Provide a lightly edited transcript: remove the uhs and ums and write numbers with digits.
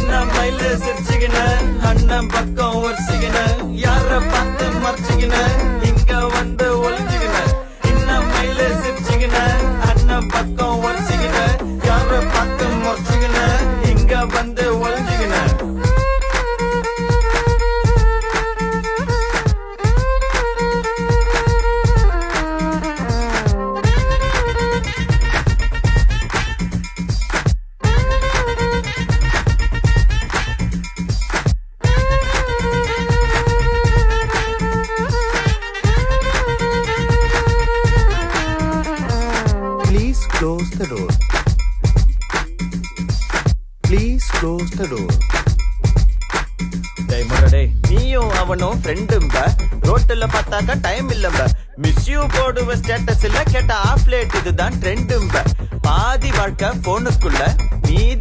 இன்னும் மயில சிரிச்சுக்கின அண்ணன் பக்கம் ஒரிச்சுக்கின யார பார்த்து மறைச்சுக்கின இங்க வந்து ஒளிஞ்சுக்கின இன்னும் மயில சிரிச்சுக்கின அண்ணன் பக்கம் ஒரிச்சுக்கின யார பார்த்து மறைச்சுக்கின இங்க வந்து ஒளிஞ்சுக்கின Please close the door. Please close the door. டேய் முரடே நீயும் அவனும் ஃப்ரெண்டும்ப ரோட்டுல பார்த்தாக்க டைம் இல்லம்ப மிஸ் யூ போடுவ ஸ்டேட்டஸ் இல்ல கேட்ட ஆஃப் லேட் இதுதான் ட்ரெண்டும்ப பாதி வாழ்க்கை போனுக்குள்ள மீதி